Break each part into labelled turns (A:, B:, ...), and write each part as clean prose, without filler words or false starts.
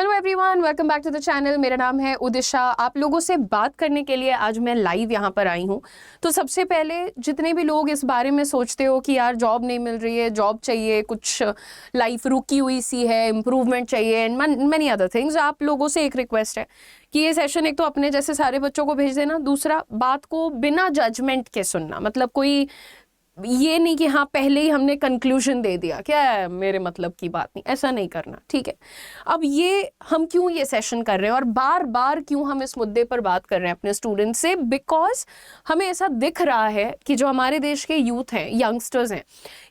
A: Hello everyone, welcome back to the channel. मेरा नाम है उदिशा। आप लोगों से बात करने के लिए आज मैं लाइव यहाँ पर आई हूँ। तो सबसे पहले जितने भी लोग इस बारे में सोचते हो कि यार जॉब नहीं मिल रही है, जॉब चाहिए, कुछ लाइफ रुकी हुई सी है, इम्प्रूवमेंट चाहिए एंड मैनी अदर थिंग्स, आप लोगों से एक रिक्वेस्ट है कि ये सेशन एक तो अपने जैसे सारे बच्चों को भेज देना, दूसरा बात को बिना जजमेंट के सुनना। मतलब कोई ये नहीं कि हाँ पहले ही हमने कंक्लूजन दे दिया, क्या है मेरे मतलब की बात नहीं, ऐसा नहीं करना, ठीक है। अब ये हम क्यों ये सेशन कर रहे हैं और बार बार क्यों हम इस मुद्दे पर बात कर रहे हैं अपने स्टूडेंट से, बिकॉज हमें ऐसा दिख रहा है कि जो हमारे देश के यूथ हैं, यंगस्टर्स हैं,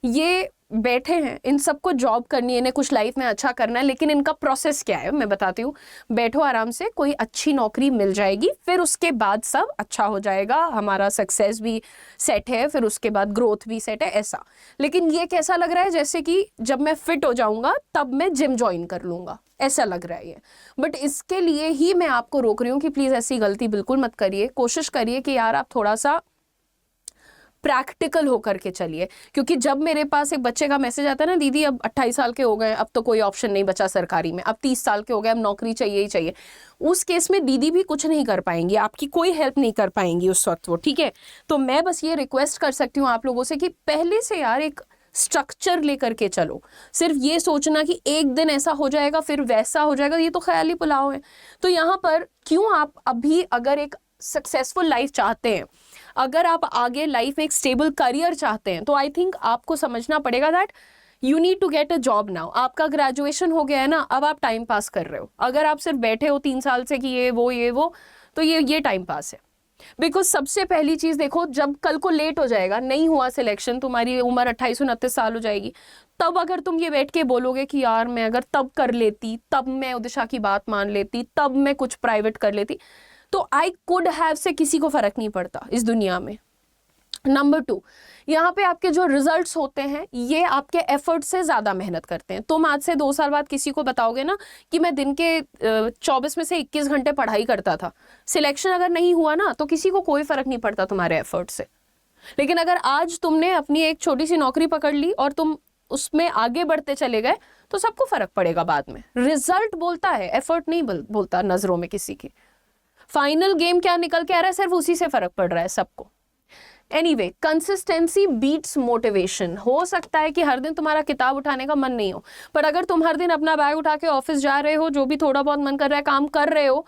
A: ये बैठे हैं, इन सबको जॉब करनी है, इन्हें कुछ लाइफ में अच्छा करना है, लेकिन इनका प्रोसेस क्या है मैं बताती हूँ। बैठो आराम से, कोई अच्छी नौकरी मिल जाएगी, फिर उसके बाद सब अच्छा हो जाएगा, हमारा सक्सेस भी सेट है, फिर उसके बाद ग्रोथ भी सेट है, ऐसा। लेकिन ये कैसा लग रहा है, जैसे कि जब मैं फिट हो जाऊंगा तब मैं जिम ज्वाइन कर लूंगा, ऐसा लग रहा है ये। बट इसके लिए ही मैं आपको रोक रही हूँ कि प्लीज़ ऐसी गलती बिल्कुल मत करिए। कोशिश करिए कि यार आप थोड़ा सा प्रैक्टिकल होकर के चलिए। क्योंकि जब मेरे पास एक बच्चे का मैसेज आता है ना, दीदी अब 28 साल के हो गए, अब तो कोई ऑप्शन नहीं बचा सरकारी में, अब 30 साल के हो गए, अब नौकरी चाहिए ही चाहिए, उस केस में दीदी भी कुछ नहीं कर पाएंगी, आपकी कोई हेल्प नहीं कर पाएंगी उस वक्त वो, ठीक है। तो मैं बस ये रिक्वेस्ट कर सकती हूँ आप लोगों से कि पहले से यार एक स्ट्रक्चर लेकर के चलो। सिर्फ ये सोचना कि एक दिन ऐसा हो जाएगा फिर वैसा हो जाएगा, ये तो ख्याली पुलाव है। तो यहाँ पर क्यों आप अभी अगर एक सक्सेसफुल लाइफ चाहते हैं, अगर आप आगे लाइफ में एक स्टेबल करियर चाहते हैं, तो आई थिंक आपको समझना पड़ेगा that you need to get a job now. आपका ग्रेजुएशन हो गया है ना, अब आप टाइम पास कर रहे हो। अगर आप सिर्फ बैठे हो 3 साल से कि ये वो तो ये टाइम पास है। बिकॉज सबसे पहली चीज देखो, जब कल को लेट हो जाएगा, नहीं हुआ सिलेक्शन, तुम्हारी उम्र 28-29 साल हो जाएगी, तब अगर तुम ये बैठ के बोलोगे कि यार मैं अगर तब कर लेती, तब मैं उदिशा की बात मान लेती, तब मैं कुछ प्राइवेट कर लेती, तो आई कुड हैव से किसी को फर्क नहीं पड़ता इस दुनिया में। नंबर 2, यहाँ पे आपके जो रिजल्ट्स होते हैं ये आपके एफर्ट से ज्यादा मेहनत करते हैं। तुम आज से 2 साल बाद किसी को बताओगे ना कि मैं दिन के 24 में से 21 घंटे पढ़ाई करता था, सिलेक्शन अगर नहीं हुआ ना तो किसी को कोई फर्क नहीं पड़ता तुम्हारे एफर्ट से। लेकिन अगर आज तुमने अपनी एक छोटी सी नौकरी पकड़ ली और तुम उसमें आगे बढ़ते चले गए, तो सबको फर्क पड़ेगा बाद में। रिजल्ट बोलता है, एफर्ट नहीं बोलता नजरों में किसी की। फाइनल गेम क्या निकल के आ रहा है, सिर्फ उसी से फर्क पड़ रहा है सबको। Anyway, consistency beats motivation. हो सकता है कि हर दिन तुम्हारा किताब उठाने का मन नहीं हो, पर अगर तुम हर दिन अपना बैग उठा के ऑफिस जा रहे हो, जो भी थोड़ा बहुत मन कर रहा है काम कर रहे हो,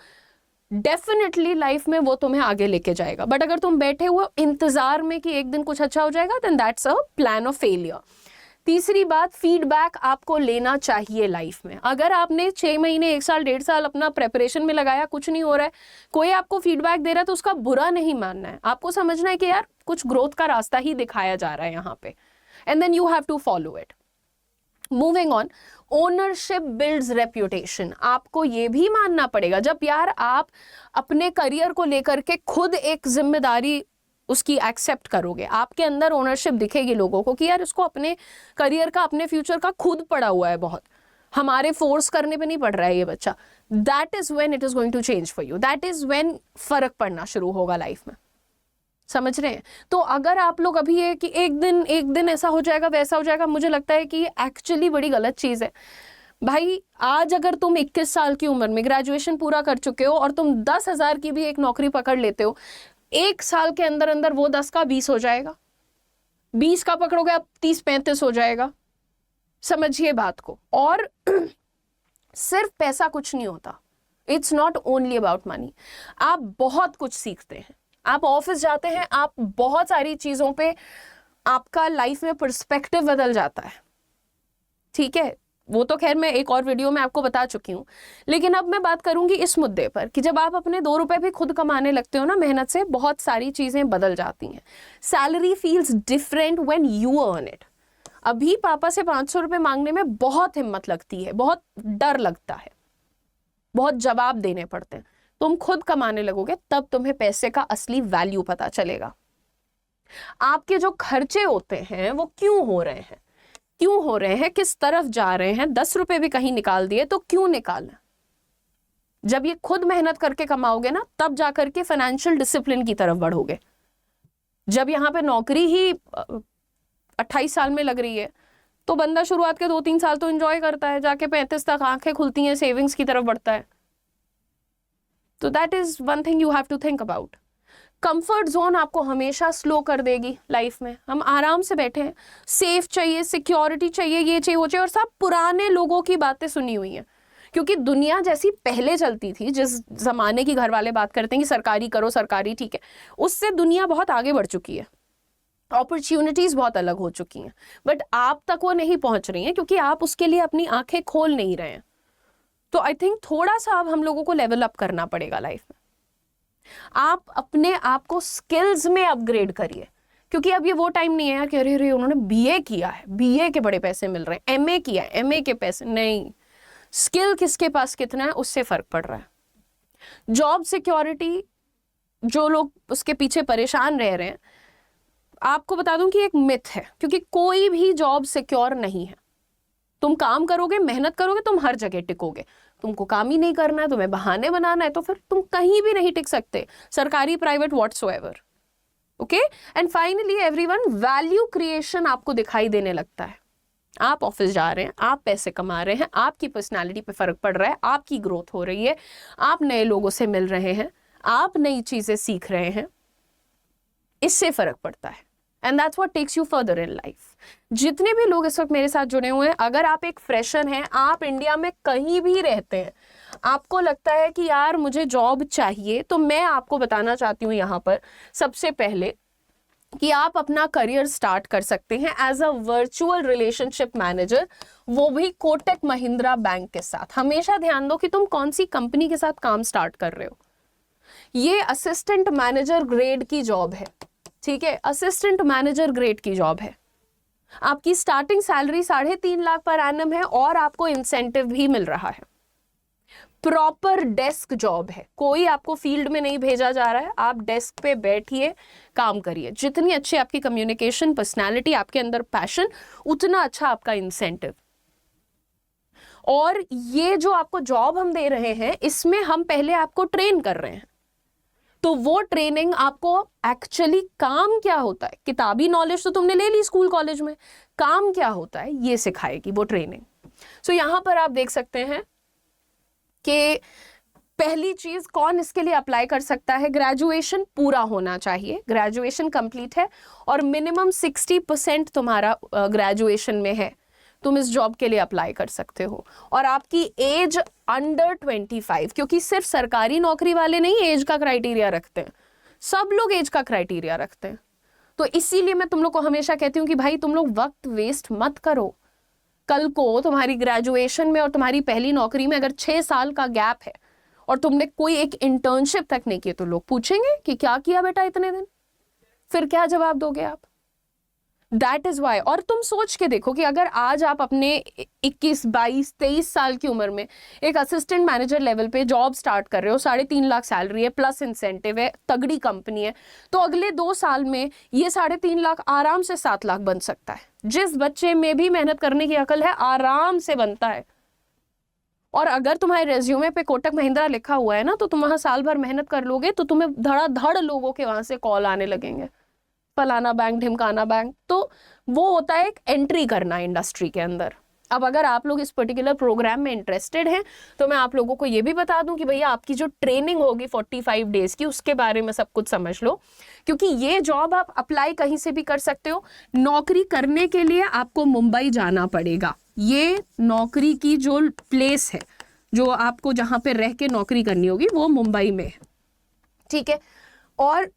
A: डेफिनेटली लाइफ में वो तुम्हें आगे लेके जाएगा। बट अगर तुम बैठे हुए इंतजार में कि एक दिन कुछ अच्छा हो जाएगा, then that's a plan of failure. तीसरी बात, फीडबैक आपको लेना चाहिए लाइफ में। अगर आपने 6 महीने, 1 साल, 1.5 साल अपना प्रेपरेशन में लगाया, कुछ नहीं हो रहा है, कोई आपको फीडबैक दे रहा है, तो उसका बुरा नहीं मानना है। आपको समझना है कि यार कुछ ग्रोथ का रास्ता ही दिखाया जा रहा है यहाँ पे, and then you have to follow it. Moving on, ownership builds reputation. आपको ये भी मानना पड़ेगा, जब यार आप अपने करियर को लेकर के खुद एक जिम्मेदारी उसकी एक्सेप्ट करोगे, आपके अंदर ओनरशिप दिखेगी लोगों को कि यार इसको अपने करियर का, अपने फ्यूचर का खुद पड़ा हुआ है, बहुत हमारे फोर्स करने पे नहीं पड़ रहा है ये बच्चा। That is when it is going to change for you, that is when फर्क पड़ना शुरू होगा लाइफ में। समझ रहे हैं? तो अगर आप लोग अभी ये कि एक दिन ऐसा हो जाएगा वैसा हो जाएगा, मुझे लगता है कि ये एक्चुअली बड़ी गलत चीज है। भाई आज अगर तुम 21 साल की उम्र में ग्रेजुएशन पूरा कर चुके हो और तुम 10,000 की भी एक नौकरी पकड़ लेते हो, 1 साल के अंदर अंदर वो 10 का 20 हो जाएगा, 20 का पकड़ोगे अब 30-35 हो जाएगा। समझिए बात को। और सिर्फ पैसा कुछ नहीं होता, it's not only about money. आप बहुत कुछ सीखते हैं, आप ऑफिस जाते हैं, आप बहुत सारी चीजों पे आपका लाइफ में पर्सपेक्टिव बदल जाता है, ठीक है। वो तो खैर मैं एक और वीडियो में आपको बता चुकी हूँ। लेकिन अब मैं बात करूंगी इस मुद्दे पर कि जब आप अपने 2 रुपए भी खुद कमाने लगते हो ना मेहनत से, बहुत सारी चीजें बदल जाती हैं। Salary feels different when you earn it. अभी पापा से 500 रुपए मांगने में बहुत हिम्मत लगती है, बहुत डर लगता है, बहुत जवाब देने पड़ते हैं। तुम खुद कमाने लगोगे तब तुम्हें पैसे का असली वैल्यू पता चलेगा। आपके जो खर्चे होते हैं वो क्यों हो रहे हैं, क्यों हो रहे हैं, किस तरफ जा रहे हैं। 10 रुपए भी कहीं निकाल दिए तो क्यों निकालना। जब ये खुद मेहनत करके कमाओगे ना, तब जाकर के फाइनेंशियल डिसिप्लिन की तरफ बढ़ोगे। जब यहाँ पे नौकरी ही 28 साल में लग रही है, तो बंदा शुरुआत के 2-3 साल तो एंजॉय करता है, जाके 35 तक आंखें खुलती हैं, सेविंग्स की तरफ बढ़ता है। तो that is one thing you have to think about. Comfort zone आपको हमेशा स्लो कर देगी लाइफ में। हम आराम से बैठे हैं, सेफ चाहिए, सिक्योरिटी चाहिए, ये चाहिए वो चाहिए, और सब पुराने लोगों की बातें सुनी हुई हैं। क्योंकि दुनिया जैसी पहले चलती थी, जिस जमाने की घर वाले बात करते हैं कि सरकारी करो, सरकारी ठीक है, उससे दुनिया बहुत आगे बढ़ चुकी है, अपॉर्चुनिटीज बहुत अलग हो चुकी हैं, बट आप तक वो नहीं पहुंच रही हैं क्योंकि आप उसके लिए अपनी आंखें खोल नहीं रहे हैं। तो आई थिंक थोड़ा सा अब हम लोगों को लेवल अप करना पड़ेगा लाइफ में। आप अपने आप को स्किल्स में अपग्रेड करिए, क्योंकि अब ये वो टाइम नहीं है कि अरे अरे उन्होंने बीए किया है, बीए के बड़े पैसे मिल रहे हैं, एमए किया है, एमए के पैसे नहीं। स्किल किसके पास कितना है उससे फर्क पड़ रहा है। जॉब सिक्योरिटी, जो लोग उसके पीछे परेशान रह रहे हैं, आपको बता दूं कि एक मिथ है, क्योंकि कोई भी जॉब सिक्योर नहीं है। तुम काम करोगे, मेहनत करोगे, तुम हर जगह टिकोगे। तुमको काम ही नहीं करना है, तुम्हें बहाने बनाना है, तो फिर तुम कहीं भी नहीं टिक सकते, सरकारी, private, whatsoever. Okay, and finally everyone, value creation आपको दिखाई देने लगता है। आप ऑफिस जा रहे हैं, आप पैसे कमा रहे हैं, आपकी पर्सनालिटी पे फर्क पड़ रहा है, आपकी ग्रोथ हो रही है, आप नए लोगों से मिल रहे हैं, आप नई चीजें सीख रहे हैं, इससे फर्क पड़ता है। And that's what takes you further in life. जितने भी लोग इस वक्त मेरे साथ जुड़े हुए हैं, अगर आप एक फ्रेशर हैं, आप इंडिया में कहीं भी रहते हैं, आपको लगता है कि यार मुझे जॉब चाहिए, तो मैं आपको बताना चाहती हूँ यहाँ पर सबसे पहले कि आप अपना करियर स्टार्ट कर सकते हैं as a virtual relationship manager, वो भी कोटक महिंद्रा बैंक के साथ। हमेशा ध्यान दो कि तुम कौन सी कंपनी के साथ काम स्टार्ट कर रहे हो। ये असिस्टेंट मैनेजर ग्रेड की जॉब है, ठीक है, असिस्टेंट मैनेजर ग्रेड की जॉब है। आपकी starting salary 3.5 lakh per annum है और आपको इंसेंटिव भी मिल रहा है। प्रॉपर डेस्क जॉब है, कोई आपको फील्ड में नहीं भेजा जा रहा है, आप डेस्क पे बैठिए, काम करिए। जितनी अच्छी आपकी कम्युनिकेशन, पर्सनालिटी, आपके अंदर पैशन, उतना अच्छा आपका इंसेंटिव। और ये जो आपको जॉब हम दे रहे हैं, इसमें हम पहले आपको ट्रेन कर रहे हैं, तो वो ट्रेनिंग आपको एक्चुअली काम क्या होता है, किताबी नॉलेज तो तुमने ले ली स्कूल कॉलेज में, काम क्या होता है ये सिखाएगी वो ट्रेनिंग। सो यहां पर आप देख सकते हैं कि पहली चीज, कौन इसके लिए अप्लाई कर सकता है, ग्रेजुएशन पूरा होना चाहिए, ग्रेजुएशन कंप्लीट है और मिनिमम 60% तुम्हारा ग्रेजुएशन में है, तुम इस जॉब के लिए अप्लाई कर सकते हो। और आपकी एज अंडर 25, क्योंकि सिर्फ सरकारी नौकरी वाले नहीं एज का क्राइटेरिया रखते हैं, सब लोग एज का क्राइटेरिया रखते हैं। तो इसीलिए मैं तुम लोग को हमेशा कहती हूँ कि भाई तुम लोग वक्त वेस्ट मत करो। कल को तुम्हारी ग्रेजुएशन में और तुम्हारी पहली नौकरी में अगर 6 साल का गैप है और तुमने कोई एक इंटर्नशिप तक नहीं की, तो लोग पूछेंगे कि क्या किया बेटा इतने दिन, फिर क्या जवाब दोगे आप? That is why. और तुम सोच के देखो कि अगर आज आप अपने 21, 22, 23 साल की उम्र में एक असिस्टेंट मैनेजर लेवल पे जॉब स्टार्ट कर रहे हो, 3.5 लाख सैलरी है, प्लस इंसेंटिव है, तगड़ी कंपनी है, तो अगले 2 साल में ये 3.5 लाख आराम से 7 लाख बन सकता है। जिस बच्चे में भी मेहनत करने की अकल है, आराम से बनता है। और अगर तुम्हारे रेज्यूमे पे कोटक महिंद्रा लिखा हुआ है ना, तो तुम वहां साल भर मेहनत कर लोगे तो तुम्हें धड़ाधड़ लोगों के वहां से कॉल आने लगेंगे, फलाना बैंक, ढिमकाना बैंक। तो वो होता है एक एंट्री करना इंडस्ट्री के अंदर। अब अगर आप लोग इस पर्टिकुलर प्रोग्राम में इंटरेस्टेड हैं, तो मैं आप लोगों को ये भी बता दूं कि भैया आपकी जो ट्रेनिंग होगी 45 डेज की, उसके बारे में सब कुछ समझ लो, क्योंकि ये जॉब आप अप्लाई कहीं से भी कर सकते हो। नौकरी करने के लिए आपको मुंबई जाना पड़ेगा। ये नौकरी की जो प्लेस है, जो आपको जहां पे रह के नौकरी करनी होगी, वो मुंबई में है, ठीक है। और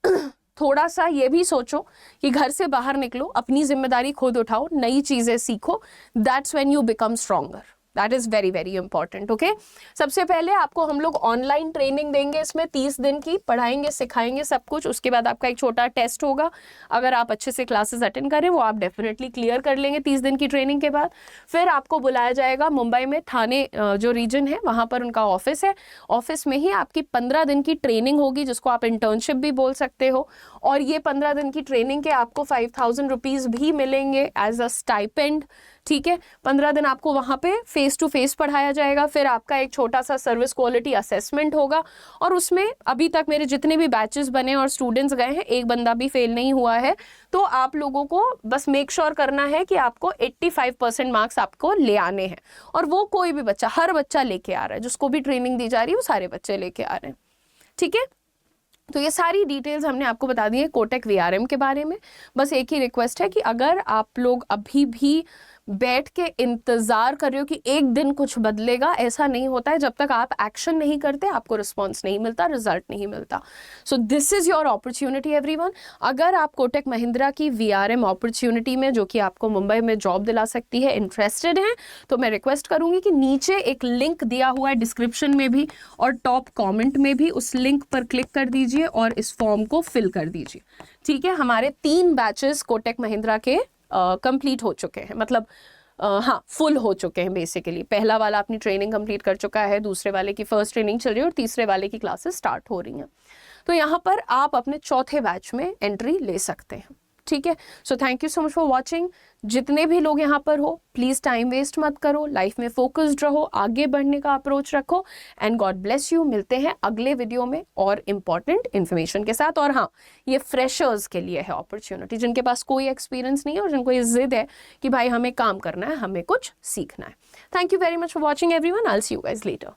A: थोड़ा सा ये भी सोचो कि घर से बाहर निकलो, अपनी जिम्मेदारी खुद उठाओ, नई चीजें सीखो। That's when you become stronger. That is very very important. Okay, सबसे पहले आपको हम लोग ऑनलाइन ट्रेनिंग देंगे, इसमें 30 दिन की पढ़ाएंगे, सिखाएंगे सब कुछ। उसके बाद आपका एक छोटा टेस्ट होगा, अगर आप अच्छे से क्लासेस अटेंड करें वो आप डेफिनेटली क्लियर कर लेंगे 30 दिन की ट्रेनिंग के बाद। फिर आपको बुलाया जाएगा मुंबई में, थाने जो रीजन है वहाँ पर उनका ऑफिस है, ऑफिस में ही आपकी 15 दिन की ट्रेनिंग होगी, जिसको आप इंटर्नशिप भी बोल सकते हो। और ये 15 दिन की ट्रेनिंग के आपको 5,000 रुपीज़ भी मिलेंगे एज अ स्टाइपेंड, ठीक है। 15 दिन आपको वहाँ पे फेस टू फेस पढ़ाया जाएगा, फिर आपका एक छोटा सा सर्विस क्वालिटी असेसमेंट होगा, और उसमें अभी तक मेरे जितने भी बैचेस बने और स्टूडेंट्स गए हैं, एक बंदा भी फेल नहीं हुआ है। तो आप लोगों को बस मेक श्योर करना है कि आपको 85% मार्क्स आपको ले आने हैं, और वो कोई भी बच्चा, हर बच्चा लेके आ रहा है, जिसको भी ट्रेनिंग दी जा रही है वो सारे बच्चे लेके आ रहे हैं। ठीक है, तो ये सारी डिटेल्स हमने आपको बता दी है कोटेक वीआरएम के बारे में। बस एक ही रिक्वेस्ट है कि अगर आप लोग अभी भी बैठ के इंतज़ार कर रहे हो कि एक दिन कुछ बदलेगा, ऐसा नहीं होता है। जब तक आप एक्शन नहीं करते आपको रिस्पॉन्स नहीं मिलता, रिजल्ट नहीं मिलता। So this is your opportunity everyone. अगर आप कोटक महिंद्रा की वीआरएम अपॉर्चुनिटी में, जो कि आपको मुंबई में जॉब दिला सकती है, इंटरेस्टेड हैं, तो मैं रिक्वेस्ट करूँगी कि नीचे एक लिंक दिया हुआ है डिस्क्रिप्शन में भी और टॉप कॉमेंट में भी, उस लिंक पर क्लिक कर दीजिए और इस फॉर्म को फिल कर दीजिए। ठीक है, हमारे 3 बैचेस कोटक महिंद्रा के कंप्लीट हो चुके हैं, मतलब हाँ फुल हो चुके हैं बेसिकली। पहला वाला अपनी ट्रेनिंग कंप्लीट कर चुका है, दूसरे वाले की फर्स्ट ट्रेनिंग चल रही है और तीसरे वाले की क्लासेस स्टार्ट हो रही हैं। तो यहाँ पर आप अपने चौथे बैच में एंट्री ले सकते हैं। ठीक है, so thank you so much for watching. जितने भी लोग यहाँ पर हो, प्लीज़ टाइम वेस्ट मत करो, लाइफ में फोकस्ड रहो, आगे बढ़ने का अप्रोच रखो, एंड गॉड ब्लेस यू। मिलते हैं अगले वीडियो में और इम्पॉर्टेंट इन्फॉर्मेशन के साथ। और हाँ, ये फ्रेशर्स के लिए है अपॉर्चुनिटी, जिनके पास कोई एक्सपीरियंस नहीं है और जिनको ये जिद है कि भाई हमें काम करना है, हमें कुछ सीखना है। Thank you very much for watching everyone. I will see you guys later.